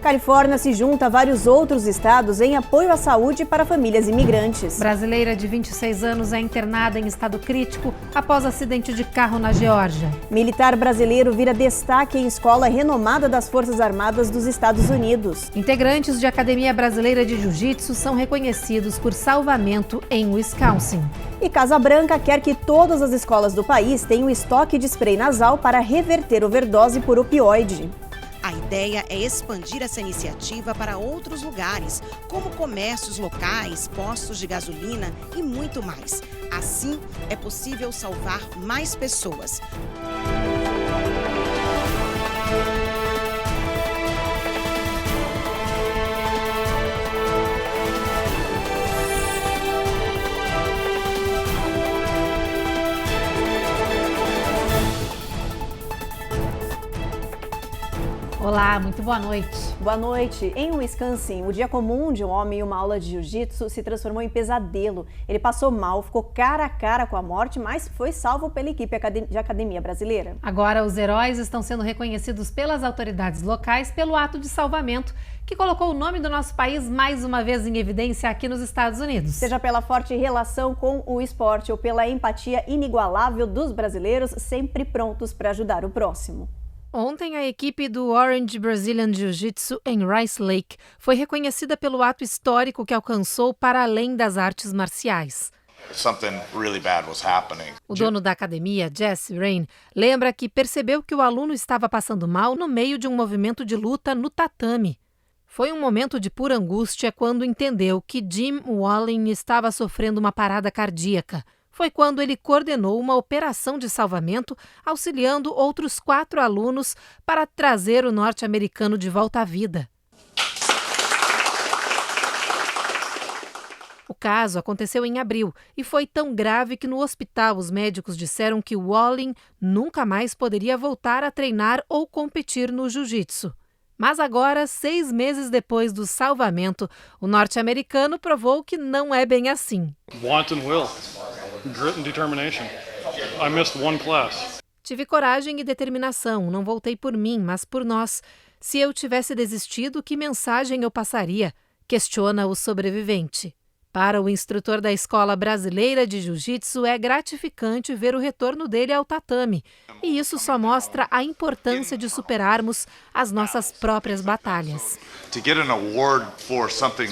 Califórnia se junta a vários outros estados em apoio à saúde para famílias imigrantes. Brasileira de 26 anos é internada em estado crítico após acidente de carro na Geórgia. Militar brasileiro vira destaque em escola renomada das Forças Armadas dos Estados Unidos. Integrantes de Academia Brasileira de Jiu-Jitsu são reconhecidos por salvamento em Wisconsin. E Casa Branca quer que todas as escolas do país tenham estoque de spray nasal para reverter overdose por opioide. A ideia é expandir essa iniciativa para outros lugares, como comércios locais, postos de gasolina e muito mais. Assim, é possível salvar mais pessoas. Olá, muito boa noite. Boa noite. Em Wisconsin, o dia comum de um homem em uma aula de jiu-jitsu se transformou em pesadelo. Ele passou mal, ficou cara a cara com a morte, mas foi salvo pela equipe de academia brasileira. Agora, os heróis estão sendo reconhecidos pelas autoridades locais pelo ato de salvamento, que colocou o nome do nosso país mais uma vez em evidência aqui nos Estados Unidos. Seja pela forte relação com o esporte ou pela empatia inigualável dos brasileiros, sempre prontos para ajudar o próximo. Ontem, a equipe do Orange Brazilian Jiu-Jitsu em Rice Lake foi reconhecida pelo ato histórico que alcançou para além das artes marciais. O dono da academia, Jesse Rain, lembra que percebeu que o aluno estava passando mal no meio de um movimento de luta no tatame. Foi um momento de pura angústia quando entendeu que Jim Walling estava sofrendo uma parada cardíaca. Foi quando ele coordenou uma operação de salvamento, auxiliando outros 4 alunos para trazer o norte-americano de volta à vida. O caso aconteceu em abril e foi tão grave que no hospital os médicos disseram que Walling nunca mais poderia voltar a treinar ou competir no jiu-jitsu. Mas agora, 6 meses depois do salvamento, o norte-americano provou que não é bem assim. Want and will. Grit and determination. I missed one class. Tive coragem e determinação, não voltei por mim, mas por nós. Se eu tivesse desistido, que mensagem eu passaria? Questiona o sobrevivente. Para o instrutor da Escola Brasileira de Jiu-Jitsu, é gratificante ver o retorno dele ao tatame. E isso só mostra a importância de superarmos as nossas próprias batalhas. To get an award for something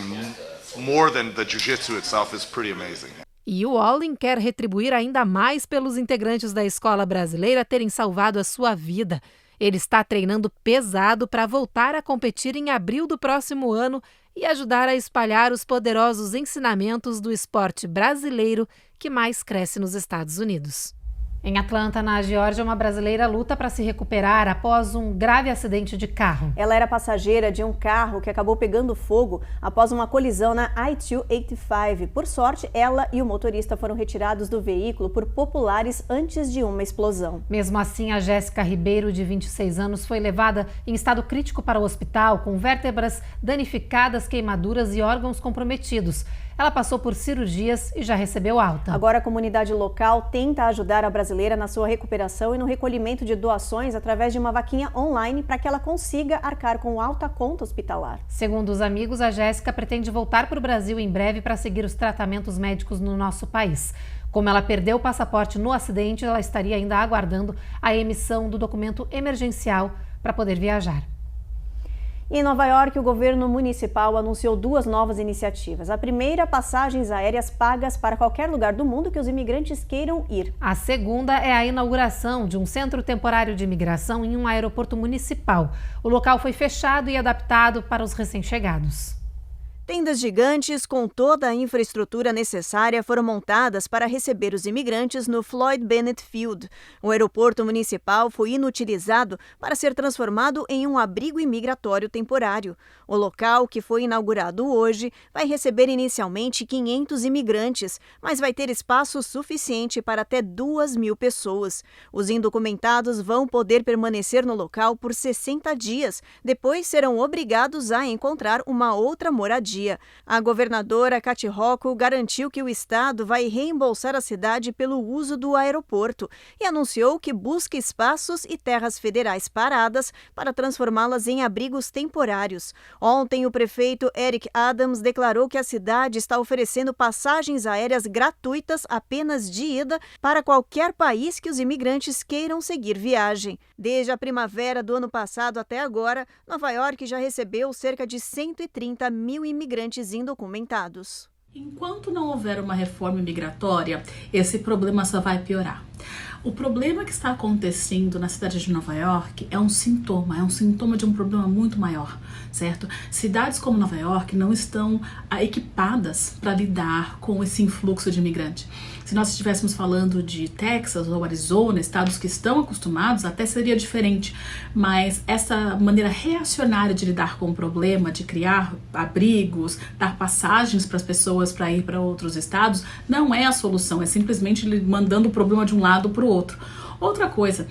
more than the jiu-jitsu itself is pretty amazing. E o Walling quer retribuir ainda mais pelos integrantes da escola brasileira terem salvado a sua vida. Ele está treinando pesado para voltar a competir em abril do próximo ano e ajudar a espalhar os poderosos ensinamentos do esporte brasileiro que mais cresce nos Estados Unidos. Em Atlanta, na Geórgia, uma brasileira luta para se recuperar após um grave acidente de carro. Ela era passageira de um carro que acabou pegando fogo após uma colisão na I-285. Por sorte, ela e o motorista foram retirados do veículo por populares antes de uma explosão. Mesmo assim, a Jéssica Ribeiro, de 26 anos, foi levada em estado crítico para o hospital, com vértebras danificadas, queimaduras e órgãos comprometidos. Ela passou por cirurgias e já recebeu alta. Agora a comunidade local tenta ajudar a brasileira na sua recuperação e no recolhimento de doações através de uma vaquinha online para que ela consiga arcar com alta conta hospitalar. Segundo os amigos, a Jéssica pretende voltar para o Brasil em breve para seguir os tratamentos médicos no nosso país. Como ela perdeu o passaporte no acidente, ela estaria ainda aguardando a emissão do documento emergencial para poder viajar. Em Nova York, o governo municipal anunciou 2 novas iniciativas. A primeira, passagens aéreas pagas para qualquer lugar do mundo que os imigrantes queiram ir. A segunda é a inauguração de um centro temporário de imigração em um aeroporto municipal. O local foi fechado e adaptado para os recém-chegados. Tendas gigantes com toda a infraestrutura necessária foram montadas para receber os imigrantes no Floyd Bennett Field. O aeroporto municipal foi inutilizado para ser transformado em um abrigo imigratório temporário. O local, que foi inaugurado hoje, vai receber inicialmente 500 imigrantes, mas vai ter espaço suficiente para até 2.000 pessoas. Os indocumentados vão poder permanecer no local por 60 dias, depois serão obrigados a encontrar uma outra moradia dia. A governadora Kathy Hochul garantiu que o estado vai reembolsar a cidade pelo uso do aeroporto e anunciou que busca espaços e terras federais paradas para transformá-las em abrigos temporários. Ontem, o prefeito Eric Adams declarou que a cidade está oferecendo passagens aéreas gratuitas apenas de ida para qualquer país que os imigrantes queiram seguir viagem. Desde a primavera do ano passado até agora, Nova York já recebeu cerca de 130 mil imigrantes indocumentados. Enquanto não houver uma reforma migratória, esse problema só vai piorar. O problema que está acontecendo na cidade de Nova York é um sintoma de um problema muito maior, certo? Cidades como Nova York não estão equipadas para lidar com esse influxo de imigrante. Se nós estivéssemos falando de Texas ou Arizona, estados que estão acostumados, até seria diferente. Mas essa maneira reacionária de lidar com o problema, de criar abrigos, dar passagens para as pessoas para ir para outros estados, não é a solução. É simplesmente mandando o problema de um lado para o outro. Outra coisa,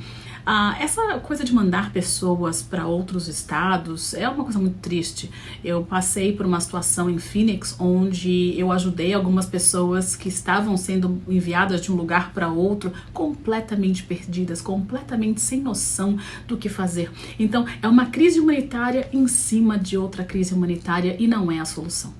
essa coisa de mandar pessoas para outros estados é uma coisa muito triste. Eu passei por uma situação em Phoenix onde eu ajudei algumas pessoas que estavam sendo enviadas de um lugar para outro completamente perdidas, completamente sem noção do que fazer. Então, é uma crise humanitária em cima de outra crise humanitária e não é a solução.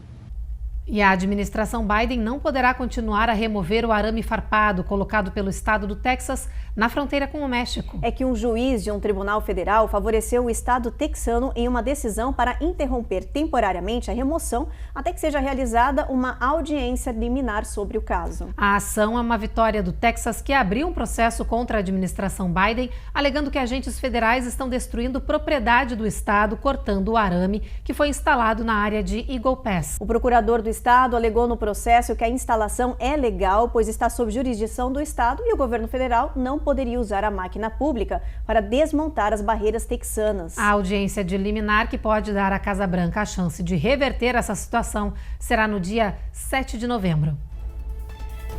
E a administração Biden não poderá continuar a remover o arame farpado colocado pelo estado do Texas na fronteira com o México. É que um juiz de um tribunal federal favoreceu o estado texano em uma decisão para interromper temporariamente a remoção até que seja realizada uma audiência liminar sobre o caso. A ação é uma vitória do Texas, que abriu um processo contra a administração Biden, alegando que agentes federais estão destruindo propriedade do estado, cortando o arame que foi instalado na área de Eagle Pass. O procurador do estado alegou no processo que a instalação é legal, pois está sob jurisdição do estado e o governo federal não poderia usar a máquina pública para desmontar as barreiras texanas. A audiência de liminar, que pode dar à Casa Branca a chance de reverter essa situação, será no dia 7 de novembro.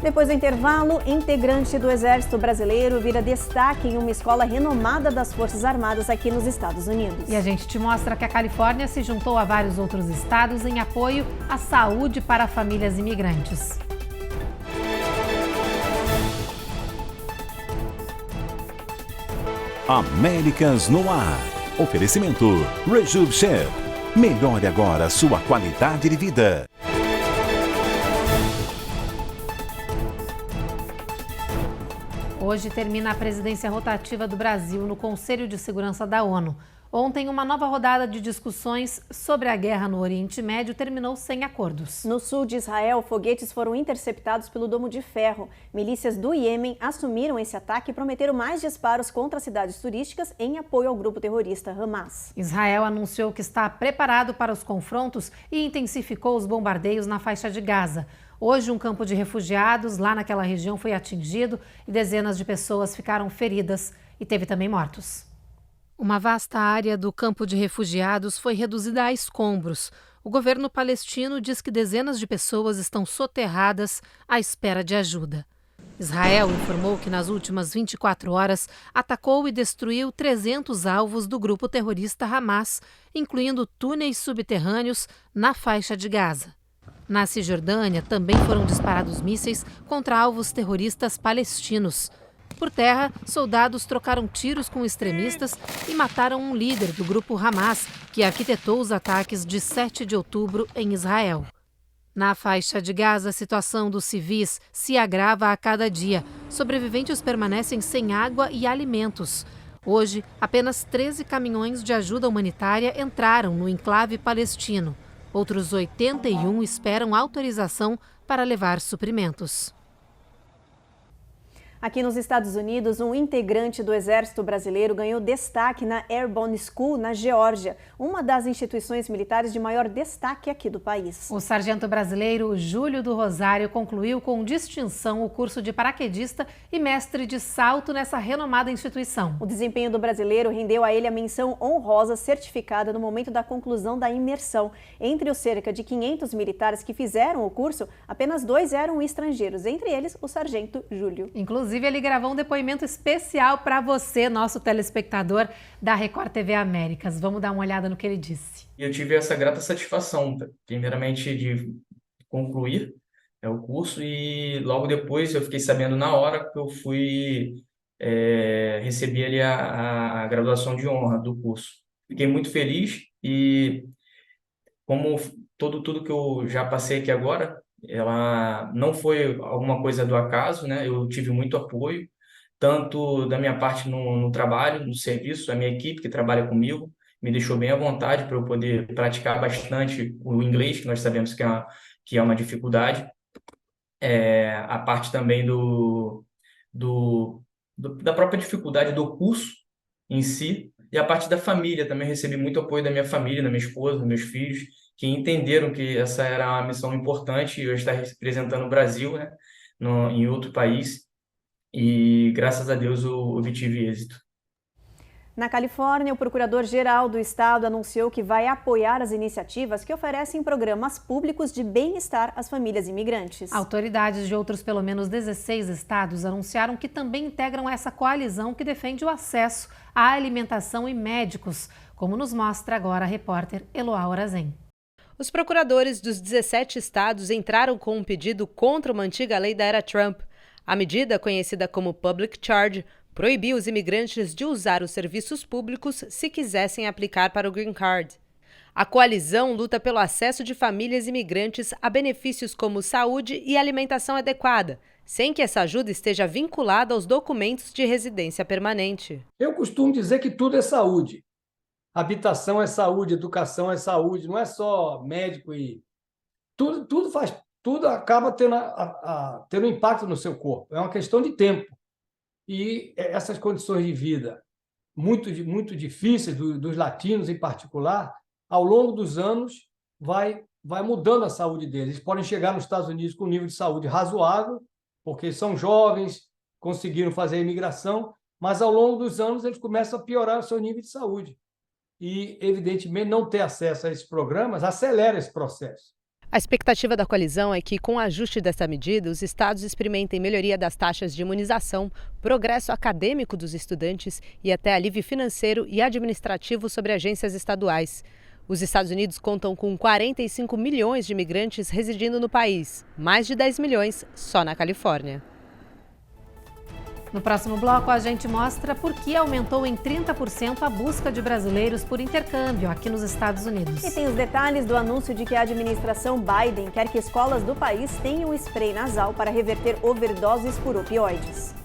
Depois do intervalo, integrante do Exército Brasileiro vira destaque em uma escola renomada das Forças Armadas aqui nos Estados Unidos. E a gente te mostra que a Califórnia se juntou a vários outros estados em apoio à saúde para famílias imigrantes. Américas no Ar. Oferecimento Rejuve Chef. Melhore agora sua qualidade de vida. Hoje termina a presidência rotativa do Brasil no Conselho de Segurança da ONU. Ontem, uma nova rodada de discussões sobre a guerra no Oriente Médio terminou sem acordos. No sul de Israel, foguetes foram interceptados pelo Domo de Ferro. Milícias do Iêmen assumiram esse ataque e prometeram mais disparos contra cidades turísticas em apoio ao grupo terrorista Hamas. Israel anunciou que está preparado para os confrontos e intensificou os bombardeios na faixa de Gaza. Hoje, um campo de refugiados lá naquela região foi atingido e dezenas de pessoas ficaram feridas e teve também mortos. Uma vasta área do campo de refugiados foi reduzida a escombros. O governo palestino diz que dezenas de pessoas estão soterradas à espera de ajuda. Israel informou que nas últimas 24 horas atacou e destruiu 300 alvos do grupo terrorista Hamas, incluindo túneis subterrâneos na faixa de Gaza. Na Cisjordânia também foram disparados mísseis contra alvos terroristas palestinos. Por terra, soldados trocaram tiros com extremistas e mataram um líder do grupo Hamas, que arquitetou os ataques de 7 de outubro em Israel. Na faixa de Gaza, a situação dos civis se agrava a cada dia. Sobreviventes permanecem sem água e alimentos. Hoje, apenas 13 caminhões de ajuda humanitária entraram no enclave palestino. Outros 81 esperam autorização para levar suprimentos. Aqui nos Estados Unidos, um integrante do Exército Brasileiro ganhou destaque na Airborne School, na Geórgia, uma das instituições militares de maior destaque aqui do país. O sargento brasileiro Júlio do Rosário concluiu com distinção o curso de paraquedista e mestre de salto nessa renomada instituição. O desempenho do brasileiro rendeu a ele a menção honrosa certificada no momento da conclusão da imersão. Entre os cerca de 500 militares que fizeram o curso, apenas 2 eram estrangeiros, entre eles o sargento Júlio. Inclusive, Inclusive, ele gravou um depoimento especial para você, nosso telespectador da Record TV Américas. Vamos dar uma olhada no que ele disse. Eu tive essa grata satisfação, primeiramente, de concluir o curso, e logo depois eu fiquei sabendo na hora que eu fui receber ali a graduação de honra do curso. Fiquei muito feliz e, como tudo que eu já passei aqui agora, ela não foi alguma coisa do acaso, né? Eu tive muito apoio, tanto da minha parte no trabalho, no serviço, a minha equipe que trabalha comigo me deixou bem à vontade para eu poder praticar bastante o inglês, que nós sabemos que é uma dificuldade. A parte também da própria dificuldade do curso em si, e a parte da família. Também recebi muito apoio da minha família, da minha esposa, dos meus filhos, que entenderam que essa era uma missão importante, eu estar representando o Brasil, né, em outro país, e graças a Deus eu obtive êxito. Na Califórnia, o procurador-geral do estado anunciou que vai apoiar as iniciativas que oferecem programas públicos de bem-estar às famílias imigrantes. Autoridades de outros pelo menos 16 estados anunciaram que também integram essa coalizão que defende o acesso à alimentação e médicos, como nos mostra agora a repórter Eloá Orazen. Os procuradores dos 17 estados entraram com um pedido contra uma antiga lei da era Trump. A medida, conhecida como Public Charge, proibia os imigrantes de usar os serviços públicos se quisessem aplicar para o Green Card. A coalizão luta pelo acesso de famílias imigrantes a benefícios como saúde e alimentação adequada, sem que essa ajuda esteja vinculada aos documentos de residência permanente. Eu costumo dizer que tudo é saúde. Habitação é saúde, educação é saúde, não é só médico e... Tudo acaba tendo impacto no seu corpo. É uma questão de tempo. E essas condições de vida muito difíceis dos latinos em particular, ao longo dos anos vai mudando a saúde deles. Eles podem chegar nos Estados Unidos com um nível de saúde razoável, porque são jovens, conseguiram fazer a imigração, mas ao longo dos anos eles começam a piorar o seu nível de saúde. E, evidentemente, não ter acesso a esses programas acelera esse processo. A expectativa da coalizão é que, com o ajuste dessa medida, os estados experimentem melhoria das taxas de imunização, progresso acadêmico dos estudantes e até alívio financeiro e administrativo sobre agências estaduais. Os Estados Unidos contam com 45 milhões de imigrantes residindo no país, mais de 10 milhões só na Califórnia. No próximo bloco, a gente mostra por que aumentou em 30% a busca de brasileiros por intercâmbio aqui nos Estados Unidos. E tem os detalhes do anúncio de que a administração Biden quer que escolas do país tenham spray nasal para reverter overdoses por opioides.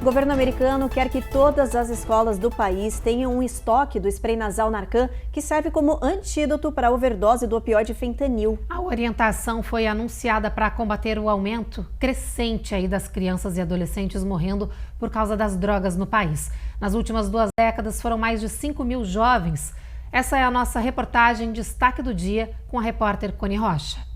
O governo americano quer que todas as escolas do país tenham um estoque do spray nasal Narcan, que serve como antídoto para a overdose do opioide fentanil. A orientação foi anunciada para combater o aumento crescente aí das crianças e adolescentes morrendo por causa das drogas no país. Nas últimas 2 décadas foram mais de 5 mil jovens. Essa é a nossa reportagem Destaque do Dia com a repórter Coni Rocha.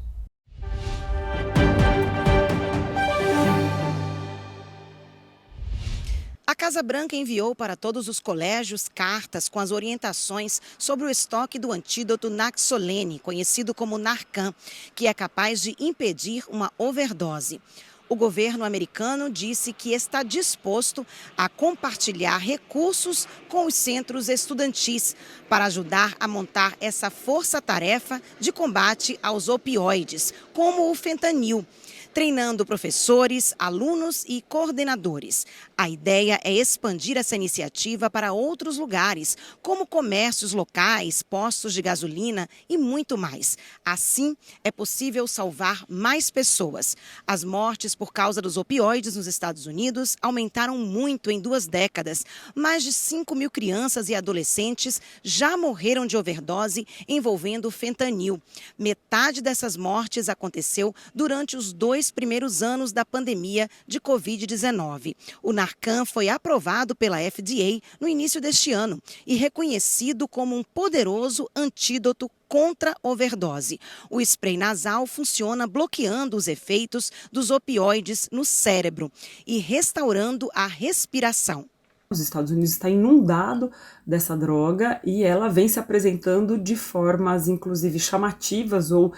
A Casa Branca enviou para todos os colégios cartas com as orientações sobre o estoque do antídoto Naxolene, conhecido como Narcan, que é capaz de impedir uma overdose. O governo americano disse que está disposto a compartilhar recursos com os centros estudantis para ajudar a montar essa força-tarefa de combate aos opioides, como o fentanil, treinando professores, alunos e coordenadores. A ideia é expandir essa iniciativa para outros lugares, como comércios locais, postos de gasolina e muito mais. Assim, é possível salvar mais pessoas. As mortes por causa dos opioides nos Estados Unidos aumentaram muito em 2 décadas. Mais de 5 mil crianças e adolescentes já morreram de overdose envolvendo fentanil. Metade dessas mortes aconteceu durante os 2 primeiros anos da pandemia de Covid-19. O Narcan foi aprovado pela FDA no início deste ano e reconhecido como um poderoso antídoto contra overdose. O spray nasal funciona bloqueando os efeitos dos opioides no cérebro e restaurando a respiração. Os Estados Unidos está inundado dessa droga e ela vem se apresentando de formas, inclusive, chamativas ou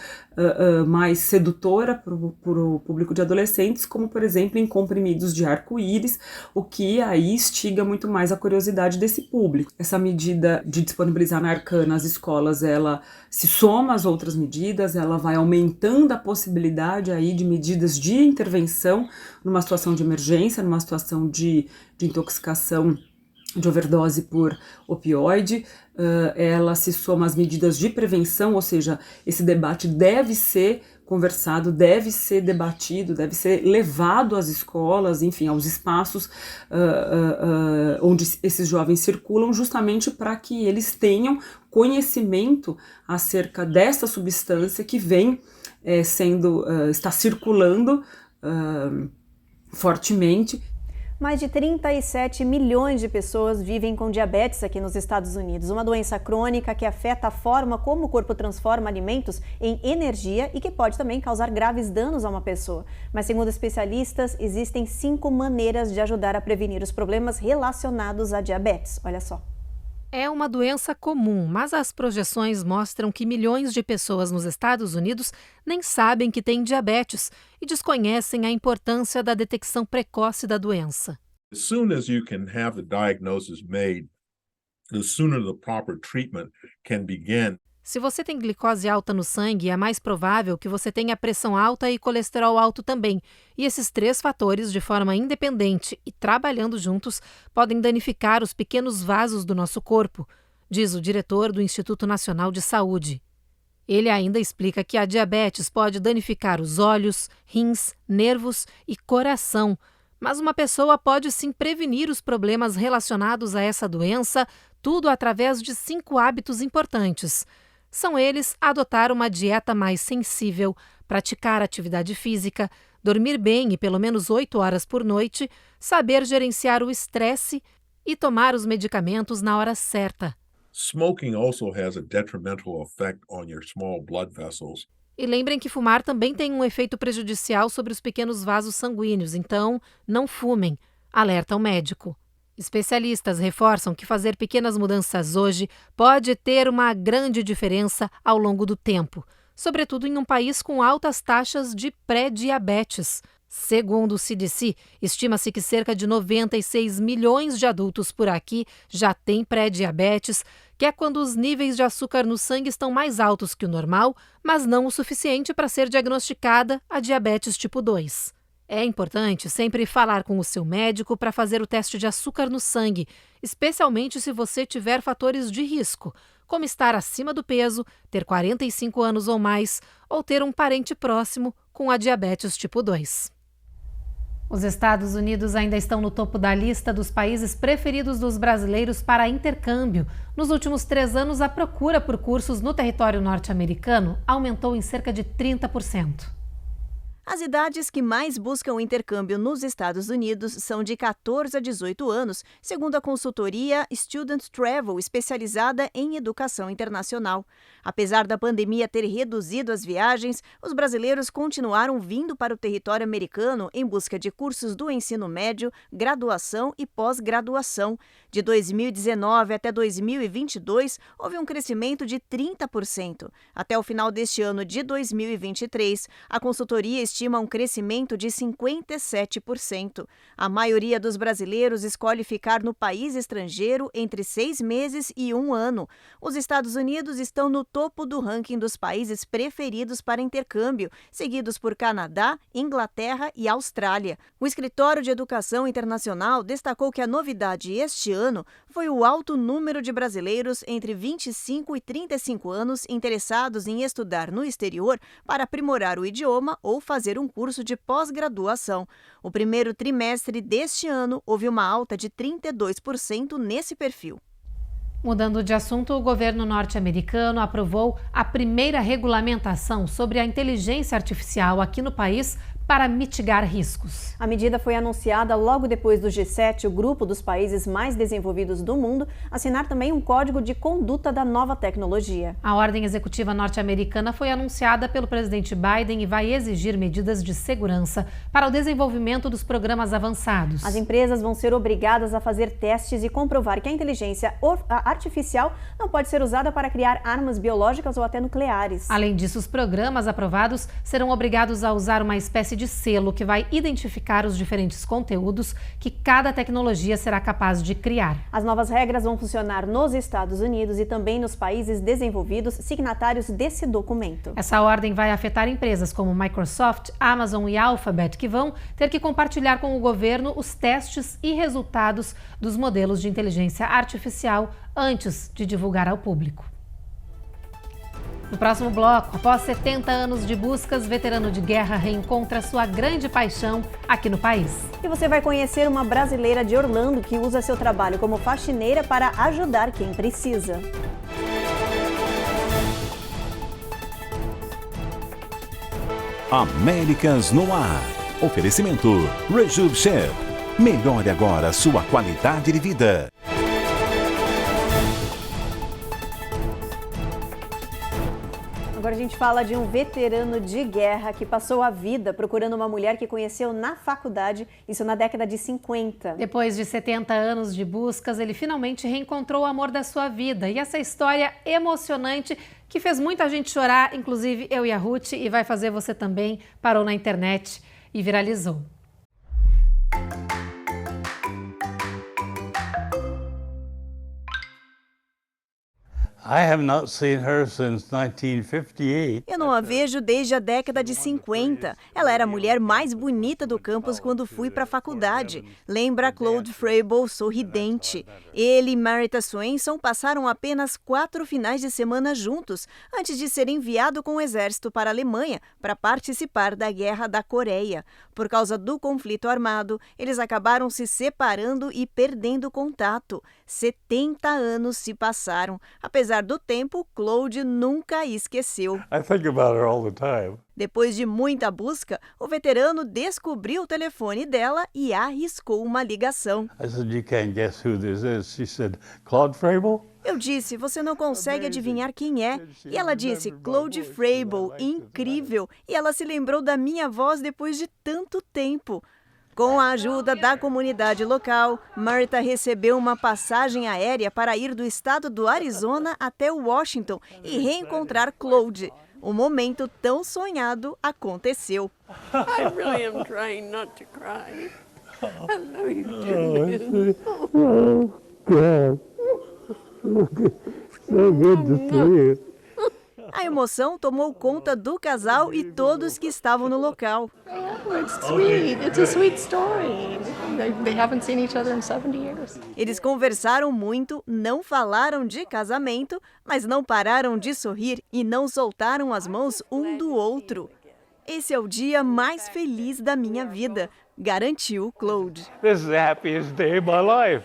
mais sedutora para o público de adolescentes, como, por exemplo, em comprimidos de arco-íris, o que aí instiga muito mais a curiosidade desse público. Essa medida de disponibilizar Narcan nas escolas, ela se soma às outras medidas, ela vai aumentando a possibilidade aí de medidas de intervenção numa situação de emergência, numa situação de intoxicação, de overdose por opioide. Ela se soma às medidas de prevenção, ou seja, esse debate deve ser conversado, deve ser debatido, deve ser levado às escolas, enfim, aos espaços onde esses jovens circulam, justamente para que eles tenham conhecimento acerca dessa substância que vem está circulando fortemente. Mais de 37 milhões de pessoas vivem com diabetes aqui nos Estados Unidos, uma doença crônica que afeta a forma como o corpo transforma alimentos em energia e que pode também causar graves danos a uma pessoa. Mas, segundo especialistas, existem 5 maneiras de ajudar a prevenir os problemas relacionados à diabetes. Olha só. É uma doença comum, mas as projeções mostram que milhões de pessoas nos Estados Unidos nem sabem que têm diabetes e desconhecem a importância da detecção precoce da doença. As soon as you can have the diagnosis made, the sooner the proper treatment can begin. Se você tem glicose alta no sangue, é mais provável que você tenha pressão alta e colesterol alto também. E esses 3 fatores, de forma independente e trabalhando juntos, podem danificar os pequenos vasos do nosso corpo, diz o diretor do Instituto Nacional de Saúde. Ele ainda explica que a diabetes pode danificar os olhos, rins, nervos e coração. Mas uma pessoa pode sim prevenir os problemas relacionados a essa doença, tudo através de 5 hábitos importantes. São eles adotar uma dieta mais sensível, praticar atividade física, dormir bem e pelo menos 8 horas por noite, saber gerenciar o estresse e tomar os medicamentos na hora certa. Smoking also has a detrimental effect on your small blood vessels. E lembrem que fumar também tem um efeito prejudicial sobre os pequenos vasos sanguíneos, então não fumem, alerta o médico. Especialistas reforçam que fazer pequenas mudanças hoje pode ter uma grande diferença ao longo do tempo, sobretudo em um país com altas taxas de pré-diabetes. Segundo o CDC, estima-se que cerca de 96 milhões de adultos por aqui já têm pré-diabetes, que é quando os níveis de açúcar no sangue estão mais altos que o normal, mas não o suficiente para ser diagnosticada a diabetes tipo 2. É importante sempre falar com o seu médico para fazer o teste de açúcar no sangue, especialmente se você tiver fatores de risco, como estar acima do peso, ter 45 anos ou mais, ou ter um parente próximo com a diabetes tipo 2. Os Estados Unidos ainda estão no topo da lista dos países preferidos dos brasileiros para intercâmbio. Nos últimos 3 anos, a procura por cursos no território norte-americano aumentou em cerca de 30%. As idades que mais buscam o intercâmbio nos Estados Unidos são de 14 a 18 anos, segundo a consultoria Student Travel, especializada em educação internacional. Apesar da pandemia ter reduzido as viagens, os brasileiros continuaram vindo para o território americano em busca de cursos do ensino médio, graduação e pós-graduação. De 2019 até 2022, houve um crescimento de 30%. Até o final deste ano de 2023, a consultoria estima um crescimento de 57%. A maioria dos brasileiros escolhe ficar no país estrangeiro entre 6 meses e 1 ano. Os Estados Unidos estão no topo do ranking dos países preferidos para intercâmbio, seguidos por Canadá, Inglaterra e Austrália. O Escritório de Educação Internacional destacou que a novidade este ano foi o alto número de brasileiros entre 25 e 35 anos interessados em estudar no exterior para aprimorar o idioma ou fazer um curso de pós-graduação. O primeiro trimestre deste ano houve uma alta de 32% nesse perfil. Mudando de assunto, o governo norte-americano aprovou a primeira regulamentação sobre a inteligência artificial aqui no país para mitigar riscos. A medida foi anunciada logo depois do G7, o grupo dos países mais desenvolvidos do mundo, assinar também um código de conduta da nova tecnologia. A ordem executiva norte-americana foi anunciada pelo presidente Biden e vai exigir medidas de segurança para o desenvolvimento dos programas avançados. As empresas vão ser obrigadas a fazer testes e comprovar que a inteligência artificial não pode ser usada para criar armas biológicas ou até nucleares. Além disso, os programas aprovados serão obrigados a usar uma espécie de selo que vai identificar os diferentes conteúdos que cada tecnologia será capaz de criar. As novas regras vão funcionar nos Estados Unidos e também nos países desenvolvidos signatários desse documento. Essa ordem vai afetar empresas como Microsoft, Amazon e Alphabet, que vão ter que compartilhar com o governo os testes e resultados dos modelos de inteligência artificial antes de divulgar ao público. No próximo bloco, após 70 anos de buscas, veterano de guerra reencontra sua grande paixão aqui no país. E você vai conhecer uma brasileira de Orlando que usa seu trabalho como faxineira para ajudar quem precisa. Américas no Ar. Oferecimento Rejuve Chef. Melhore agora sua qualidade de vida. Agora a gente fala de um veterano de guerra que passou a vida procurando uma mulher que conheceu na faculdade, isso na década de 50. Depois de 70 anos de buscas, ele finalmente reencontrou o amor da sua vida. E essa história emocionante que fez muita gente chorar, inclusive eu e a Ruth, e vai fazer você também, parou na internet e viralizou. I have not seen her since 1958. Eu não a vejo desde a década de 50. Ela era a mulher mais bonita do campus quando fui para a faculdade. Lembra Claude Frabel, sorridente. Ele e Marita Swanson passaram apenas 4 finais de semana juntos, antes de ser enviado com o exército para a Alemanha para participar da Guerra da Coreia. Por causa do conflito armado, eles acabaram se separando e perdendo contato. 70 anos se passaram. Apesar do tempo, Claude nunca a esqueceu. I think about her all the time. Depois de muita busca, o veterano descobriu o telefone dela e arriscou uma ligação. I said, "You can't guess who this is." She said, "Claude Frabel?" Eu disse, você não consegue adivinhar quem é. E ela disse, Claude Frabel, incrível. E ela se lembrou da minha voz depois de tanto tempo. Com a ajuda da comunidade local, Marta recebeu uma passagem aérea para ir do estado do Arizona até Washington e reencontrar Claude. O momento tão sonhado aconteceu. I really am trying not to cry. I know you do. Oh, God. So good to see you. A emoção tomou conta do casal e todos que estavam no local. It's sweet. It's a sweet story. They haven't seen each other in 70 years. Eles conversaram muito, não falaram de casamento, mas não pararam de sorrir e não soltaram as mãos um do outro. Esse é o dia mais feliz da minha vida, garantiu Claude. This is the happiest day of my life.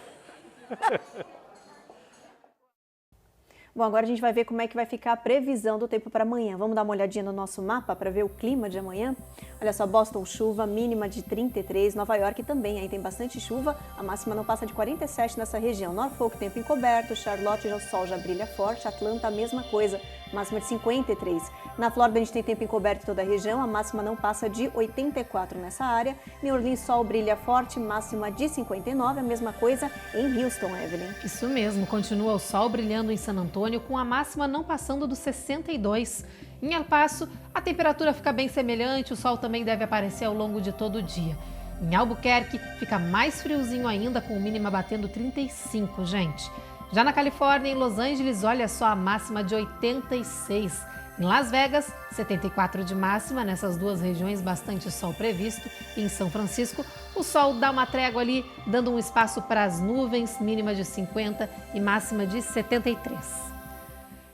Bom, agora a gente vai ver como é que vai ficar a previsão do tempo para amanhã. Vamos dar uma olhadinha no nosso mapa para ver o clima de amanhã? Olha só, Boston chuva, mínima de 33, Nova York também, aí tem bastante chuva, a máxima não passa de 47 nessa região. Norfolk, tempo encoberto, Charlotte, o sol já brilha forte, Atlanta, a mesma coisa, máxima de 53. Na Flórida a gente tem tempo encoberto em toda a região, a máxima não passa de 84 nessa área. New Orleans, sol brilha forte, máxima de 59, a mesma coisa em Houston, Evelyn. Isso mesmo, continua o sol brilhando em San Antônio, com a máxima não passando dos 62. Em El Paso, a temperatura fica bem semelhante, o sol também deve aparecer ao longo de todo o dia. Em Albuquerque, fica mais friozinho ainda, com o mínima batendo 35, gente. Já na Califórnia, em Los Angeles, olha só a máxima de 86. Em Las Vegas, 74 de máxima, nessas duas regiões bastante sol previsto. E em São Francisco, o sol dá uma trégua ali, dando um espaço para as nuvens, mínima de 50 e máxima de 73.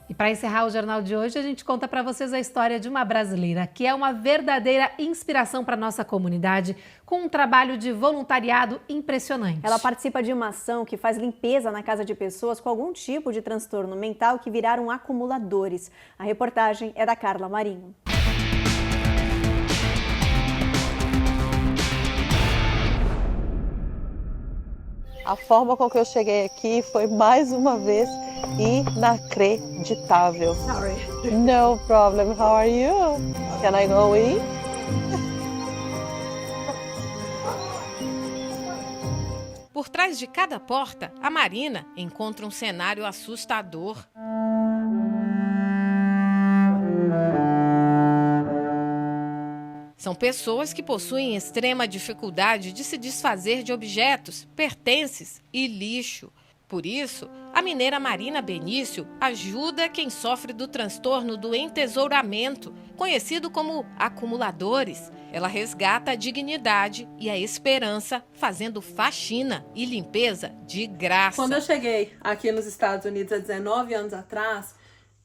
E para encerrar o Jornal de hoje, a gente conta para vocês a história de uma brasileira que é uma verdadeira inspiração para a nossa comunidade, com um trabalho de voluntariado impressionante. Ela participa de uma ação que faz limpeza na casa de pessoas com algum tipo de transtorno mental que viraram acumuladores. A reportagem é da Carla Marinho. A forma com que eu cheguei aqui foi mais uma vez inacreditável. Sorry. No problem. How are you? Can I go eat? Por trás de cada porta, a Marina encontra um cenário assustador. São pessoas que possuem extrema dificuldade de se desfazer de objetos, pertences e lixo. Por isso, a mineira Marina Benício ajuda quem sofre do transtorno do entesouramento, conhecido como acumuladores. Ela resgata a dignidade e a esperança, fazendo faxina e limpeza de graça. Quando eu cheguei aqui nos Estados Unidos há 19 anos atrás,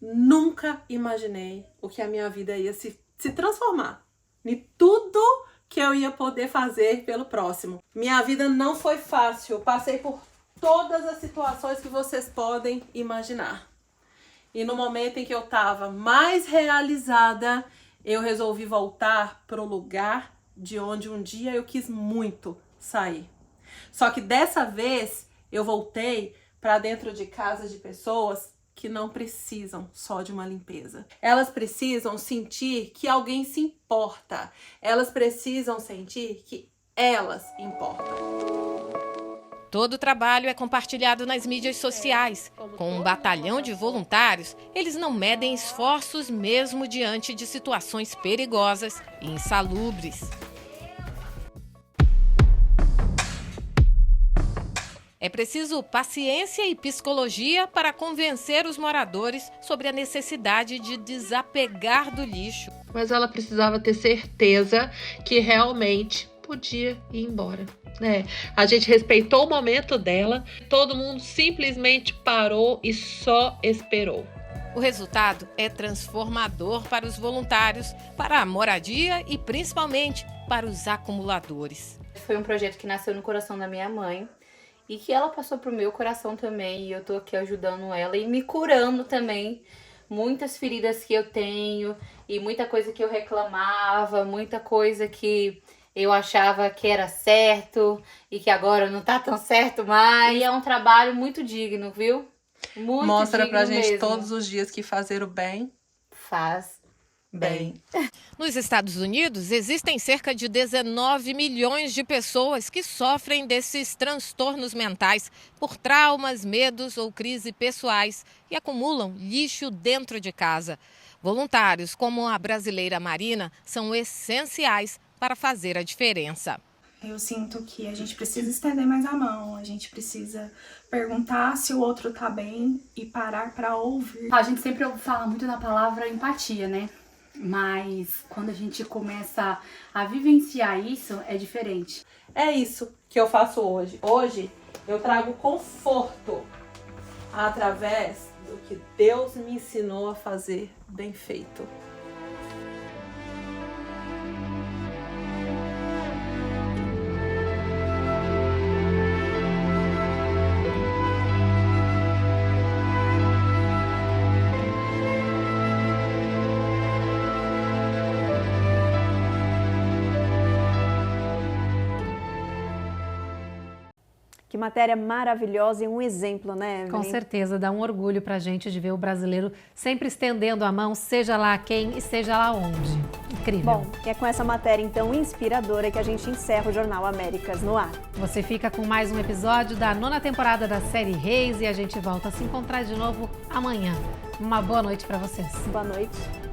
nunca imaginei o que a minha vida ia se transformar. E tudo que eu ia poder fazer pelo próximo. Minha vida não foi fácil. Eu passei por todas as situações que vocês podem imaginar. E no momento em que eu estava mais realizada, eu resolvi voltar para o lugar de onde um dia eu quis muito sair. Só que dessa vez eu voltei para dentro de casas de pessoas que não precisam só de uma limpeza. Elas precisam sentir que alguém se importa. Elas precisam sentir que elas importam. Todo o trabalho é compartilhado nas mídias sociais. Com um batalhão de voluntários, eles não medem esforços mesmo diante de situações perigosas e insalubres. É preciso paciência e psicologia para convencer os moradores sobre a necessidade de desapegar do lixo. Mas ela precisava ter certeza que realmente podia ir embora, né? A gente respeitou o momento dela, todo mundo simplesmente parou e só esperou. O resultado é transformador para os voluntários, para a moradia e principalmente para os acumuladores. Foi um projeto que nasceu no coração da minha mãe e que ela passou pro meu coração também, e eu tô aqui ajudando ela e me curando também. Muitas feridas que eu tenho e muita coisa que eu reclamava, muita coisa que eu achava que era certo e que agora não tá tão certo mais. E é um trabalho muito digno, viu? Muito Mostra digno pra gente mesmo. todos os dias que fazer o bem faz bem. Nos Estados Unidos, existem cerca de 19 milhões de pessoas que sofrem desses transtornos mentais por traumas, medos ou crises pessoais e acumulam lixo dentro de casa. Voluntários como a brasileira Marina são essenciais para fazer a diferença. Eu sinto que a gente precisa estender mais a mão, a gente precisa perguntar se o outro tá bem e parar para ouvir. A gente sempre fala muito da palavra empatia, né? Mas quando a gente começa a vivenciar isso, é diferente. É isso que eu faço hoje. Hoje eu trago conforto através do que Deus me ensinou a fazer bem feito. Que matéria maravilhosa e um exemplo, né, Evelyn? Com certeza, dá um orgulho pra gente de ver o brasileiro sempre estendendo a mão, seja lá quem e seja lá onde. Incrível. Bom, e é com essa matéria então inspiradora que a gente encerra o Jornal Américas no ar. Você fica com mais um episódio da 9ª temporada da série Reis e a gente volta a se encontrar de novo amanhã. Uma boa noite pra vocês. Boa noite.